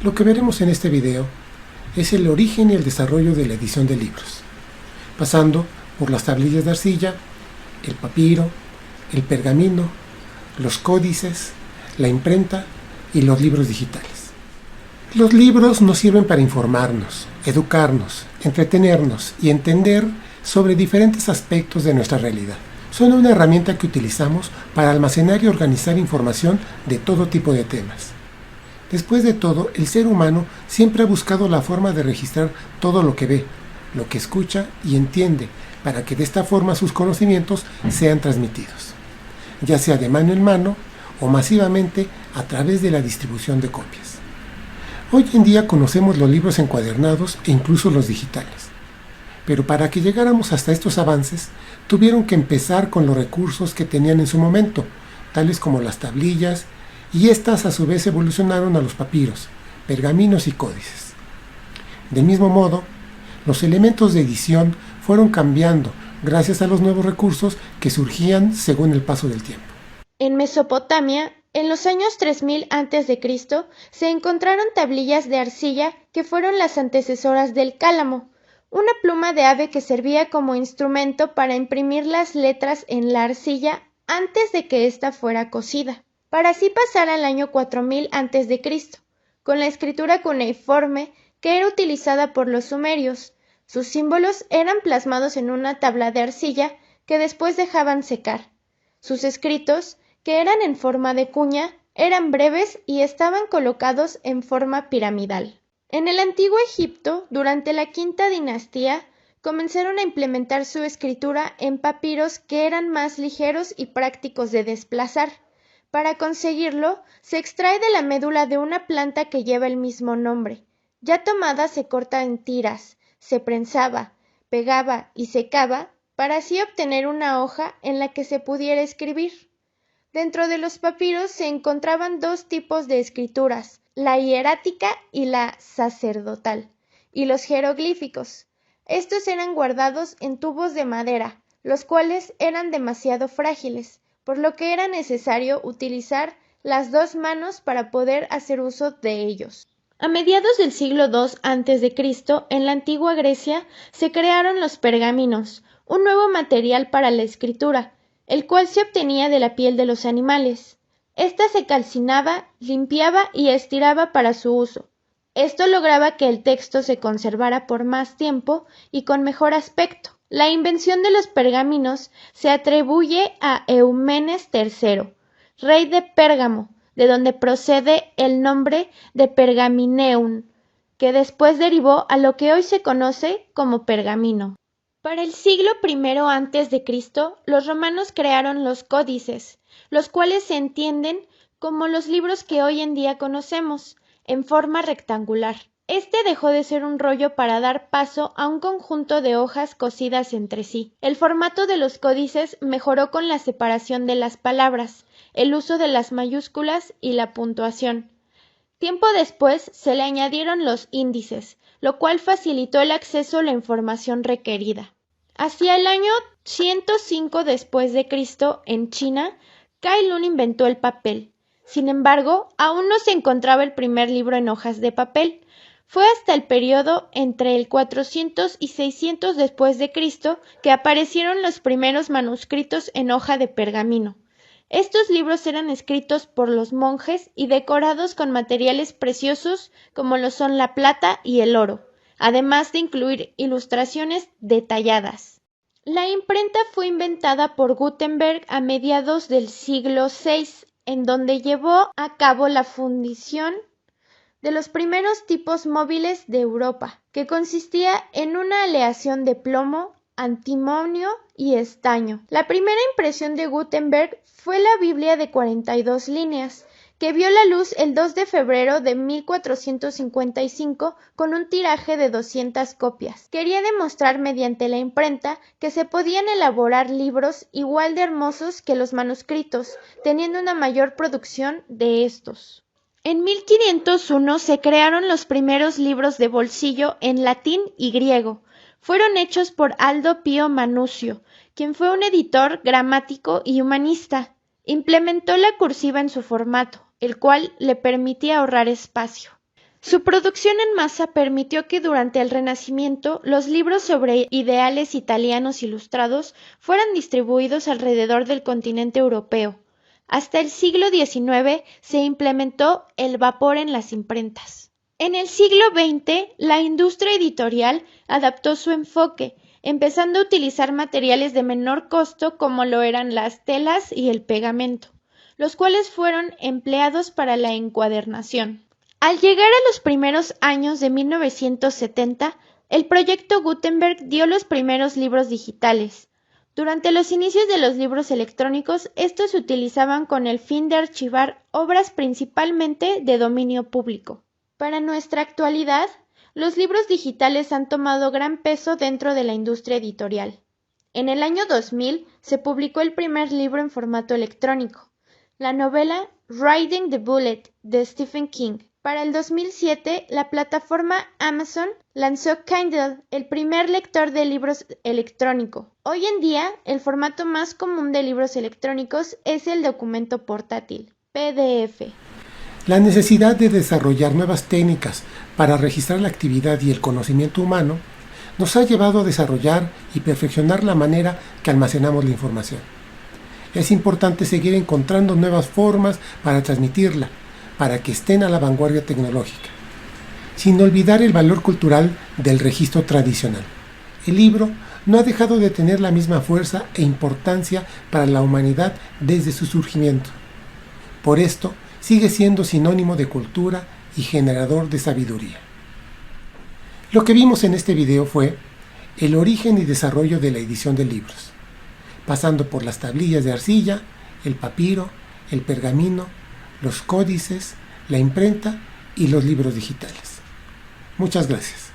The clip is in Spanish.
Lo que veremos en este video es el origen y el desarrollo de la edición de libros, pasando por las tablillas de arcilla, el papiro, el pergamino, los códices, la imprenta y los libros digitales. Los libros nos sirven para informarnos, educarnos, entretenernos y entender sobre diferentes aspectos de nuestra realidad. Son una herramienta que utilizamos para almacenar y organizar información de todo tipo de temas. Después de todo, el ser humano siempre ha buscado la forma de registrar todo lo que ve, lo que escucha y entiende, para que de esta forma sus conocimientos sean transmitidos, ya sea de mano en mano o masivamente a través de la distribución de copias. Hoy en día conocemos los libros encuadernados e incluso los digitales, pero para que llegáramos hasta estos avances, tuvieron que empezar con los recursos que tenían en su momento, tales como las tablillas, y estas a su vez evolucionaron a los papiros, pergaminos y códices. Del mismo modo, los elementos de edición fueron cambiando gracias a los nuevos recursos que surgían según el paso del tiempo. En Mesopotamia, en los años 3000 a.C., se encontraron tablillas de arcilla que fueron las antecesoras del cálamo, una pluma de ave que servía como instrumento para imprimir las letras en la arcilla antes de que ésta fuera cocida, para así pasar al año 4000 a.C., con la escritura cuneiforme que era utilizada por los sumerios. Sus símbolos eran plasmados en una tabla de arcilla que después dejaban secar. Sus escritos, que eran en forma de cuña, eran breves y estaban colocados en forma piramidal. En el antiguo Egipto, durante la quinta dinastía, comenzaron a implementar su escritura en papiros que eran más ligeros y prácticos de desplazar. Para conseguirlo, se extrae de la médula de una planta que lleva el mismo nombre. Ya tomada se corta en tiras, se prensaba, pegaba y secaba para así obtener una hoja en la que se pudiera escribir. Dentro de los papiros se encontraban dos tipos de escrituras, la hierática y la sacerdotal, y los jeroglíficos. Estos eran guardados en tubos de madera, los cuales eran demasiado frágiles, por lo que era necesario utilizar las dos manos para poder hacer uso de ellos. A mediados del siglo II a.C., en la antigua Grecia, se crearon los pergaminos, un nuevo material para la escritura, el cual se obtenía de la piel de los animales. Esta se calcinaba, limpiaba y estiraba para su uso. Esto lograba que el texto se conservara por más tiempo y con mejor aspecto. La invención de los pergaminos se atribuye a Eumenes III, rey de Pérgamo, de donde procede el nombre de Pergamineum, que después derivó a lo que hoy se conoce como pergamino. Para el siglo I a.C., los romanos crearon los códices, los cuales se entienden como los libros que hoy en día conocemos, en forma rectangular. Este dejó de ser un rollo para dar paso a un conjunto de hojas cosidas entre sí. El formato de los códices mejoró con la separación de las palabras, el uso de las mayúsculas y la puntuación. Tiempo después se le añadieron los índices, lo cual facilitó el acceso a la información requerida. Hacia el año 105 después de Cristo, en China, Cai Lun inventó el papel. Sin embargo, aún no se encontraba el primer libro en hojas de papel. Fue hasta el periodo entre el 400 y 600 después de Cristo que aparecieron los primeros manuscritos en hoja de pergamino. Estos libros eran escritos por los monjes y decorados con materiales preciosos como lo son la plata y el oro, además de incluir ilustraciones detalladas. La imprenta fue inventada por Gutenberg a mediados del siglo VI, en donde llevó a cabo la fundición de los primeros tipos móviles de Europa, que consistía en una aleación de plomo, antimonio y estaño. La primera impresión de Gutenberg fue la Biblia de 42 líneas, que vio la luz el 2 de febrero de 1455 con un tiraje de 200 copias. Quería demostrar mediante la imprenta que se podían elaborar libros igual de hermosos que los manuscritos, teniendo una mayor producción de estos. En 1501 se crearon los primeros libros de bolsillo en latín y griego. Fueron hechos por Aldo Pío Manuzio, quien fue un editor, gramático y humanista. Implementó la cursiva en su formato, el cual le permitía ahorrar espacio. Su producción en masa permitió que durante el Renacimiento los libros sobre ideales italianos ilustrados fueran distribuidos alrededor del continente europeo. Hasta el siglo XIX se implementó el vapor en las imprentas. En el siglo XX, la industria editorial adaptó su enfoque, empezando a utilizar materiales de menor costo como lo eran las telas y el pegamento, los cuales fueron empleados para la encuadernación. Al llegar a los primeros años de 1970, el proyecto Gutenberg dio los primeros libros digitales. Durante los inicios de los libros electrónicos, estos se utilizaban con el fin de archivar obras principalmente de dominio público. Para nuestra actualidad, los libros digitales han tomado gran peso dentro de la industria editorial. En el año 2000 se publicó el primer libro en formato electrónico, la novela Riding the Bullet de Stephen King. Para el 2007, la plataforma Amazon lanzó Kindle, el primer lector de libros electrónico. Hoy en día, el formato más común de libros electrónicos es el documento portátil, PDF. La necesidad de desarrollar nuevas técnicas para registrar la actividad y el conocimiento humano nos ha llevado a desarrollar y perfeccionar la manera que almacenamos la información. Es importante seguir encontrando nuevas formas para transmitirla, para que estén a la vanguardia tecnológica, sin olvidar el valor cultural del registro tradicional. El libro no ha dejado de tener la misma fuerza e importancia para la humanidad desde su surgimiento. Por esto, sigue siendo sinónimo de cultura y generador de sabiduría. Lo que vimos en este video fue el origen y desarrollo de la edición de libros, pasando por las tablillas de arcilla, el papiro, el pergamino, los códices, la imprenta y los libros digitales. Muchas gracias.